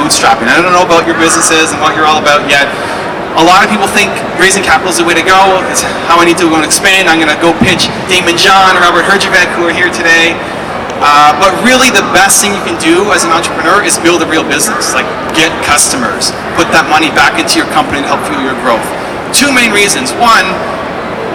bootstrapping. I don't know about your businesses and what you're all about yet. A lot of people think raising capital is the way to go. It's how I need to go and expand. I'm going to go pitch Damon John or Robert Herjavec, who are here today. But really the best thing you can do as an entrepreneur is build a real business. Like get customers, put that money back into your company to help fuel your growth. Two main reasons. One,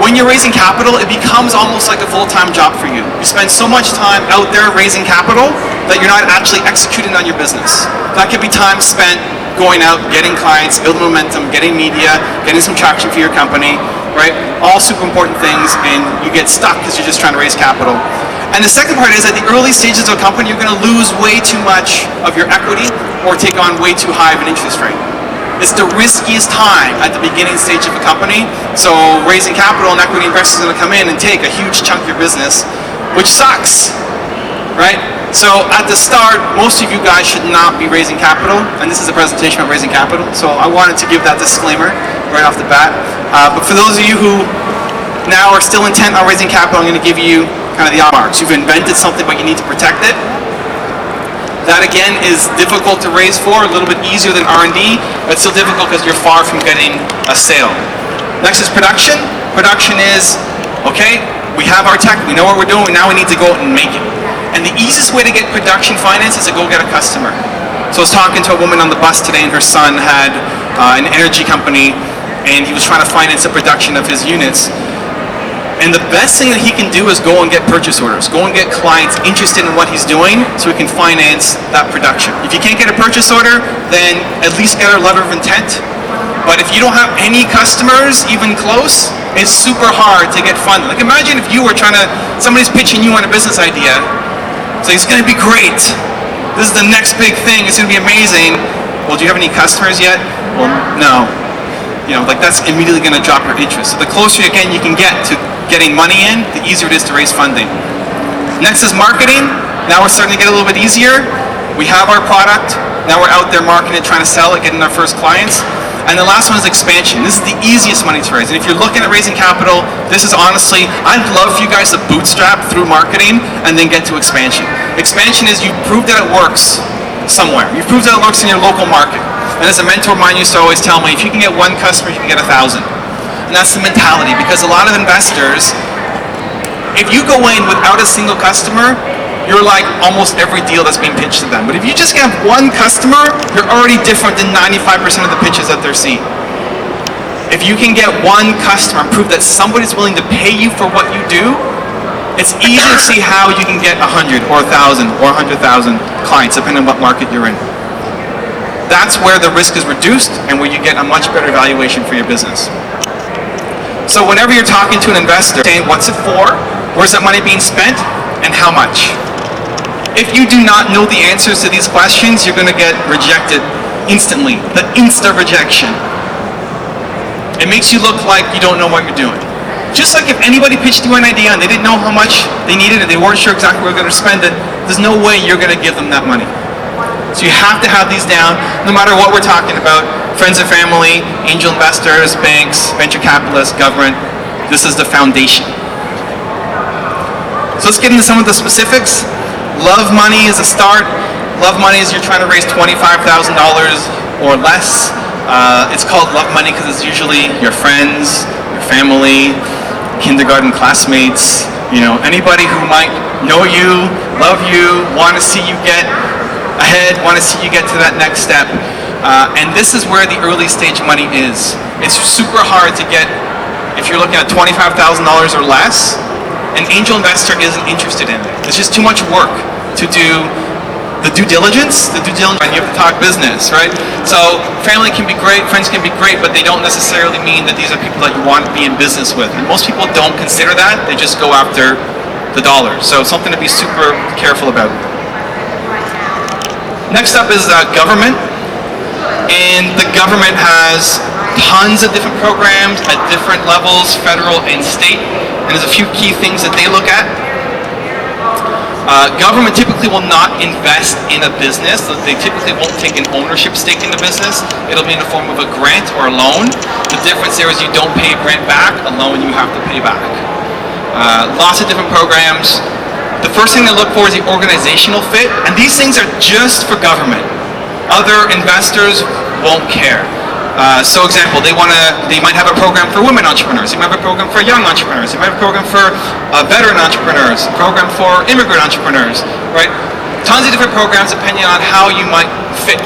when you're raising capital, it becomes almost like a full-time job for you. You spend so much time out there raising capital that you're not actually executing on your business. That could be time spent going out, getting clients, building momentum, getting media, getting some traction for your company, right? All super important things, and you get stuck because you're just trying to raise capital. And the second part is at the early stages of a company, you're going to lose way too much of your equity or take on way too high of an interest rate. It's the riskiest time at the beginning stage of a company, so raising capital and equity investors are going to come in and take a huge chunk of your business, which sucks, right? So at the start, most of you guys should not be raising capital, and this is a presentation on raising capital, so I wanted to give that disclaimer right off the bat. But for those of you who now are still intent on raising capital, I'm going to give you kind of the marks. You've invented something, but you need to protect it. That again is difficult to raise for, a little bit easier than R&D, but still difficult because you're far from getting a sale. Next is production. Production is, okay, we have our tech, we know what we're doing, now we need to go out and make it. And the easiest way to get production finance is to go get a customer. So I was talking to a woman on the bus today, and her son had an energy company, and he was trying to finance the production of his units. And the best thing that he can do is go and get purchase orders, go and get clients interested in what he's doing so he can finance that production. If you can't get a purchase order, then at least get a letter of intent. But if you don't have any customers, even close, it's super hard to get funded. Like imagine if you were somebody's pitching you on a business idea, so it's gonna be great. This is the next big thing, it's gonna be amazing. Well, do you have any customers yet? Well, no. You know, like that's immediately gonna drop your interest. So the closer again you can get to getting money in, the easier it is to raise funding. Next is marketing. Now we're starting to get a little bit easier. We have our product, now we're out there marketing, trying to sell it, getting our first clients. And the last one is expansion. This is the easiest money to raise. And if you're looking at raising capital, this is honestly, I'd love for you guys to bootstrap through marketing and then get to expansion. Expansion is you prove that it works somewhere. You prove that it works in your local market. And as a mentor of mine used to always tell me, if you can get one customer, you can get 1,000. And that's the mentality, because a lot of investors, if you go in without a single customer, you're like almost every deal that's being pitched to them. But if you just have one customer, you're already different than 95% of the pitches that they're seeing. If you can get one customer and prove that somebody's willing to pay you for what you do, it's easy to see how you can get 100 or 1,000 or 100,000 clients, depending on what market you're in. That's where the risk is reduced and where you get a much better valuation for your business. So whenever you're talking to an investor, saying what's it for, where's that money being spent, and how much? If you do not know the answers to these questions, you're going to get rejected instantly. The insta rejection. It makes you look like you don't know what you're doing. Just like if anybody pitched you an idea and they didn't know how much they needed and they weren't sure exactly where they're going to spend it, there's no way you're going to give them that money. So you have to have these down, no matter what we're talking about. Friends and family, angel investors, banks, venture capitalists, government. This is the foundation. So let's get into some of the specifics. Love money is a start. Love money is you're trying to raise $25,000 or less. It's called love money because it's usually your friends, your family, kindergarten classmates, you know, anybody who might know you, love you, want to see you get ahead, want to see you get to that next step. And this is where the early stage money is. It's super hard to get, if you're looking at $25,000 or less, an angel investor isn't interested in it. It's just too much work to do the due diligence, and you have to talk business, right? So family can be great, friends can be great, but they don't necessarily mean that these are people that you want to be in business with. And most people don't consider that, they just go after the dollars. So something to be super careful about. Next up is government. And the government has tons of different programs at different levels, federal and state. And there's a few key things that they look at. Government typically will not invest in a business. They typically won't take an ownership stake in the business. It'll be in the form of a grant or a loan. The difference there is you don't pay a grant back, a loan you have to pay back. Lots of different programs. The first thing they look for is the organizational fit, and these things are just for government. Other investors won't care. So example, they might have a program for women entrepreneurs, they might have a program for young entrepreneurs, they might have a program for veteran entrepreneurs, a program for immigrant entrepreneurs, right? Tons of different programs depending on how you might fit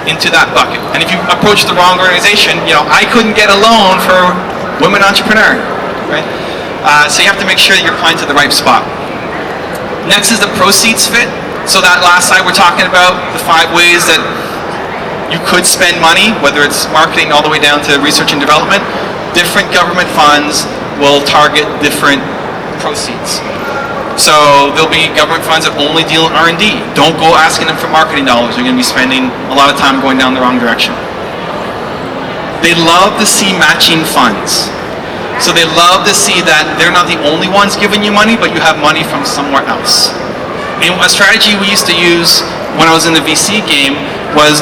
into that bucket. And if you approach the wrong organization, I couldn't get a loan for women entrepreneur, right? So you have to make sure that you're applying to the right spot. Next is the proceeds fit. So that last slide we're talking about, the 5 ways that you could spend money, whether it's marketing all the way down to research and development. Different government funds will target different proceeds. So there'll be government funds that only deal in R&D. Don't go asking them for marketing dollars. You're going to be spending a lot of time going down the wrong direction. They love to see matching funds. So they love to see that they're not the only ones giving you money, but you have money from somewhere else. And a strategy we used to use when I was in the VC game was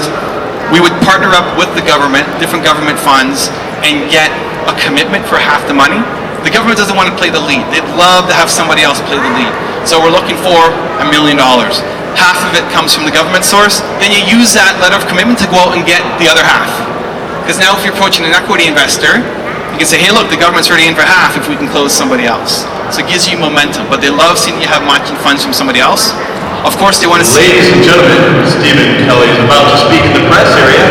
we would partner up with the government, different government funds, and get a commitment for half the money. The government doesn't want to play the lead. They'd love to have somebody else play the lead. So we're looking for $1 million. Half of it comes from the government source. Then you use that letter of commitment to go out and get the other half. Because now if you're approaching an equity investor, you can say, hey look, the government's already in for half if we can close somebody else. So it gives you momentum. But they love seeing you have matching funds from somebody else. Of course they want to see... Ladies and gentlemen, Stephen Kelly is about to speak in the press area.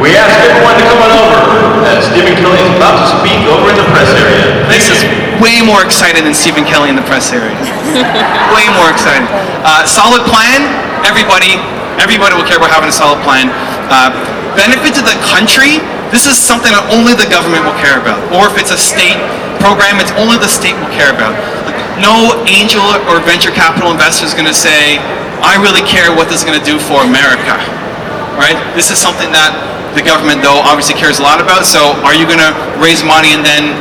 We ask everyone to come on over as Stephen Kelly is about to speak over in the press area. This is way more exciting than Stephen Kelly in the press area. Way more exciting. Solid plan, everybody will care about having a solid plan. Benefit to the country, this is something that only the government will care about. Or if it's a state program, it's only the state will care about. No angel or venture capital investor is going to say, I really care what this is going to do for America. Right? This is something that the government, though, obviously cares a lot about. So are you going to raise money and then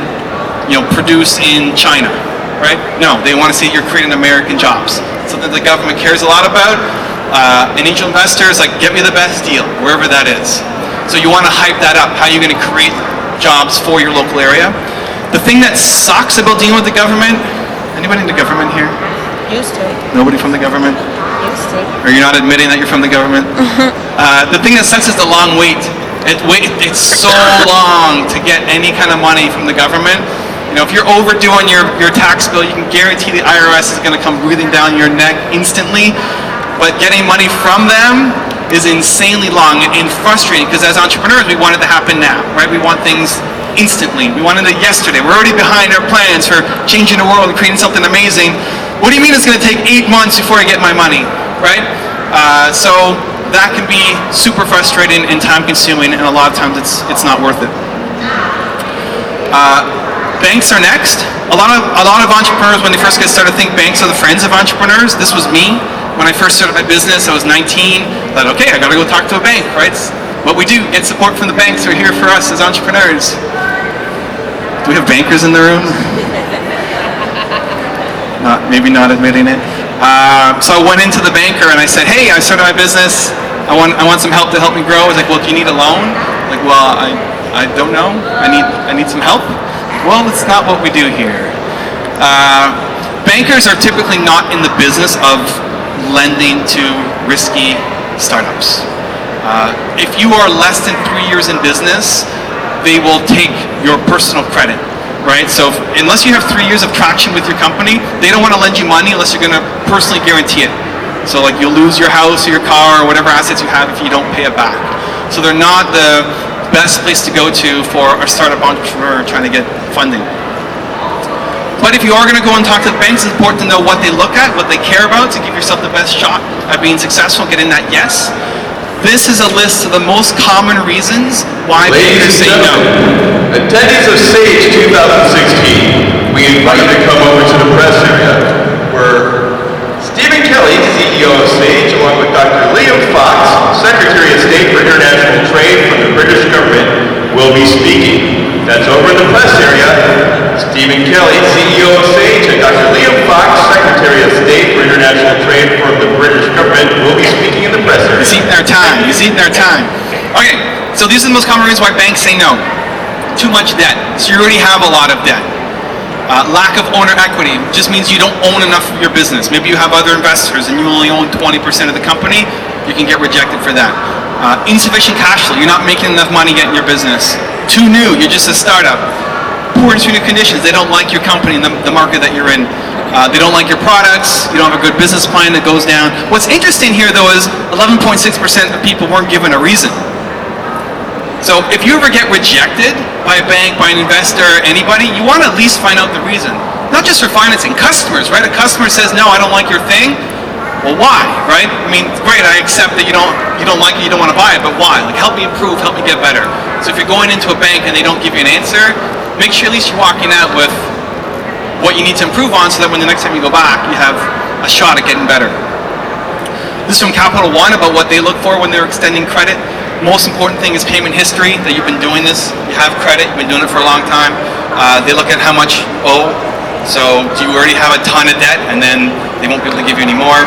produce in China? Right? No, they want to see you're creating American jobs. Something the government cares a lot about. An angel investor is like, get me the best deal, wherever that is. So you want to hype that up. How are you going to create jobs for your local area? The thing that sucks about dealing with the government, anybody in the government here? Used to. Nobody from the government? Used to. Or you're not admitting that you're from the government? The thing that sucks is the long wait. It's so long to get any kind of money from the government. If you're overdoing your tax bill, you can guarantee the IRS is going to come breathing down your neck instantly. But getting money from them is insanely long and frustrating because as entrepreneurs, we want it to happen now, right? We want things instantly. We wanted it yesterday. We're already behind our plans for changing the world and creating something amazing. What do you mean it's going to take 8 months before I get my money, right? So that can be super frustrating and time consuming, and a lot of times it's not worth it. Banks are next. A lot of entrepreneurs, when they first get started, think banks are the friends of entrepreneurs. This was me. When I first started my business, I was 19. Thought, okay, I got to go talk to a bank, right? It's what we do, get support from the banks who are here for us as entrepreneurs. Do we have bankers in the room? Maybe not admitting it. So I went into the banker and I said, hey, I started my business. I want some help to help me grow. I was like, well, do you need a loan? Like, well, I don't know. I need some help. Well, that's not what we do here. Bankers are typically not in the business of lending to risky startups. If you are less than 3 years in business, they will take your personal credit, right? So unless you have 3 years of traction with your company, they don't want to lend you money unless you're going to personally guarantee it. So like you'll lose your house or your car or whatever assets you have if you don't pay it back. So they're not the best place to go to for a startup entrepreneur trying to get funding. But if you are going to go and talk to the banks, it's important to know what they look at, what they care about, to give yourself the best shot at being successful, getting that yes. This is a list of the most common reasons why bankers say no. Attendees of SAGE 2016, we invite you to come over to the press area where Stephen Kelly, CEO of SAGE, along with Dr. Liam Fox, Secretary of State for International Trade from the British government, will be speaking. That's over in the press area. Stephen Kelly, CEO of SAGE, and Dr. Liam Fox, Secretary of State for International Trade from the British government, will be speaking in the press area. He's eating their time. He's eating their time. Okay, so these are the most common reasons why banks say no. Too much debt. So you already have a lot of debt. Lack of owner equity just means you don't own enough of your business. Maybe you have other investors and you only own 20% of the company. You can get rejected for that. Insufficient cash flow, you're not making enough money yet in your business. Too new, you're just a startup. Poor industry conditions, they don't like your company and the market that you're in. They don't like your products, you don't have a good business plan that goes down. What's interesting here though is 11.6% of people weren't given a reason. So if you ever get rejected by a bank, by an investor, anybody, you want to at least find out the reason. Not just for financing, customers, right? A customer says, no, I don't like your thing. Well, why, right? I mean, great, I accept that you don't like it, you don't want to buy it, but why? Like, help me improve, help me get better. So if you're going into a bank and they don't give you an answer, make sure at least you're walking out with what you need to improve on so that when the next time you go back, you have a shot at getting better. This is from Capital One about what they look for when they're extending credit. Most important thing is payment history, that you've been doing this, you have credit, you've been doing it for a long time. They look at how much you owe, so do you already have a ton of debt, and then they won't be able to give you any more.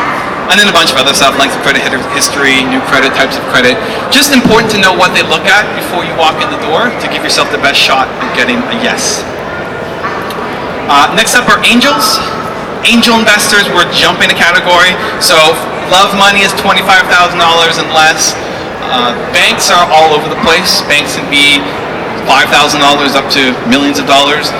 And then a bunch of other stuff, length of credit history, new credit, types of credit. Just important to know what they look at before you walk in the door to give yourself the best shot at getting a yes. Next up are angels. Angel investors, we're jumping a category. So love money is $25,000 and less. Banks are all over the place. Banks can be $5,000 up to millions of dollars.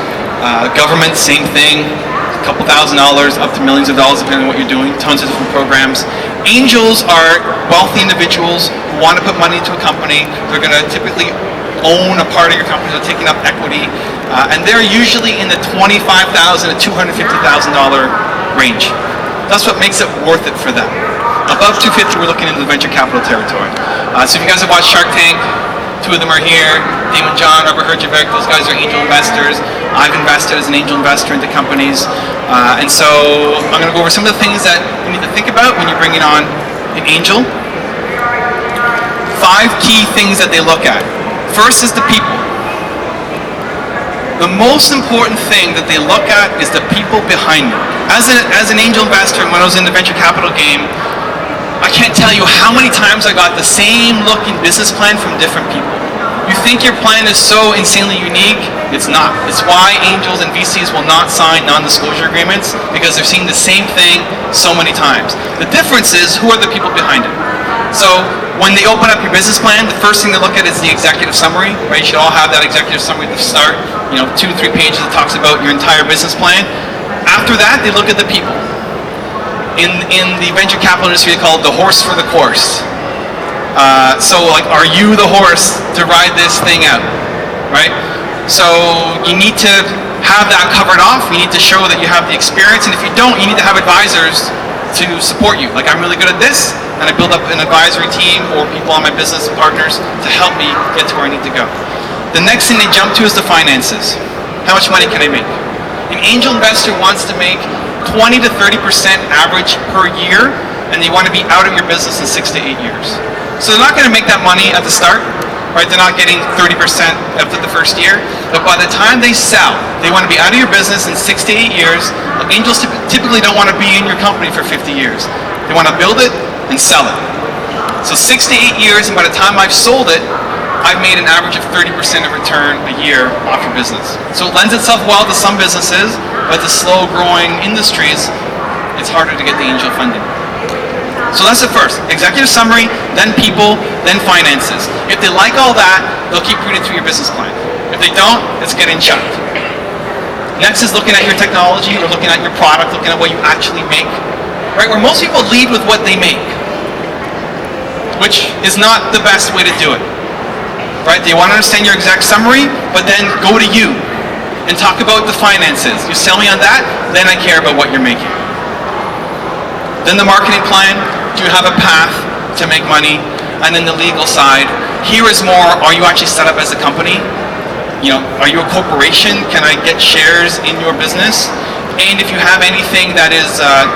Government, same thing. A couple $1,000 up to millions of dollars depending on what you're doing. Tons of different programs. Angels are wealthy individuals who want to put money into a company. They're going to typically own a part of your company. They're taking up equity. And they're usually in the $25,000 to $250,000 range. That's what makes it worth it for them. Above 250, we're looking into the venture capital territory. So if you guys have watched Shark Tank, two of them are here. Damon John, Robert Herjavec, those guys are angel investors. I've invested as an angel investor into companies. And so I'm going to go over some of the things that you need to think about when you're bringing on an angel. 5 key things that they look at. First is the people. The most important thing that they look at is the people behind you. As an angel investor, when I was in the venture capital game, I can't tell you how many times I got the same looking business plan from different people. You think your plan is so insanely unique, it's not. It's why angels and VCs will not sign non-disclosure agreements, because they're seeing the same thing so many times. The difference is, who are the people behind it? So when they open up your business plan, the first thing they look at is the executive summary, right? You should all have that executive summary at the start, 2 to 3 pages that talks about your entire business plan. After that, they look at the people. In the venture capital industry, they call it the horse for the course. So like, are you the horse to ride this thing out, right? So you need to have that covered off. You need to show that you have the experience, and if you don't, you need to have advisors to support you. Like, I'm really good at this, and I build up an advisory team or people on my business partners to help me get to where I need to go. The next thing they jump to is the finances. How much money can I make? An angel investor wants to make 20 to 30% average per year, and they want to be out of your business in 6 to 8 years. So they're not going to make that money at the start, right? They're not getting 30% after the first year, but by the time they sell, they want to be out of your business in 6 to 8 years. Angels typically don't want to be in your company for 50 years. They want to build it and sell it. So 6 to 8 years, and by the time I've sold it, I've made an average of 30% of return a year off your business. So it lends itself well to some businesses, but the slow-growing industries, it's harder to get the angel funding. So that's the first. Executive summary, then people, then finances. If they like all that, they'll keep reading through your business plan. If they don't, it's getting chucked. Next is looking at your technology, or looking at your product, looking at what you actually make. Right, where most people lead with what they make, which is not the best way to do it. Right? They want to understand your exact summary, but then go to you and talk about the finances. You sell me on that, then I care about what you're making. Then the marketing plan, do you have a path to make money? And then the legal side, here is more, are you actually set up as a company? Are you a corporation? Can I get shares in your business? And if you have anything that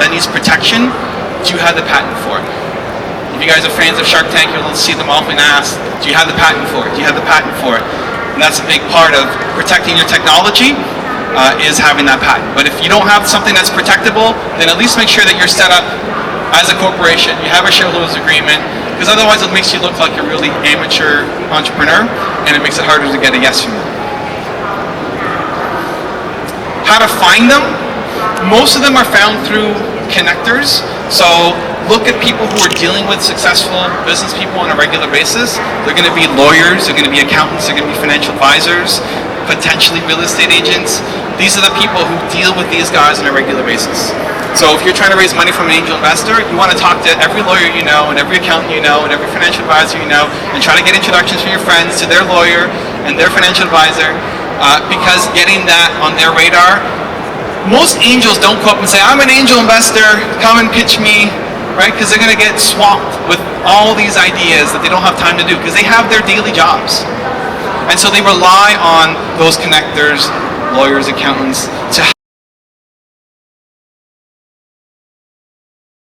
needs protection, do you have the patent for it? If you guys are fans of Shark Tank, you'll see them often ask, do you have the patent for it? Do you have the patent for it? And that's a big part of protecting your technology, is having that patent. But if you don't have something that's protectable, then at least make sure that you're set up as a corporation. You have a shareholders agreement, because otherwise it makes you look like a really amateur entrepreneur, and it makes it harder to get a yes from them. How to find them? Most of them are found through connectors. So look at people who are dealing with successful business people on a regular basis. They're going to be lawyers, they're going to be accountants, they're going to be financial advisors, potentially real estate agents. These are the people who deal with these guys on a regular basis. So if you're trying to raise money from an angel investor, you want to talk to every lawyer you know, and every accountant you know, and every financial advisor you know, and try to get introductions from your friends to their lawyer and their financial advisor, because getting that on their radar, most angels don't go up and say, I'm an angel investor, come and pitch me, right? Because they're going to get swamped with all these ideas that they don't have time to do because they have their daily jobs. And so they rely on those connectors, lawyers, accountants, to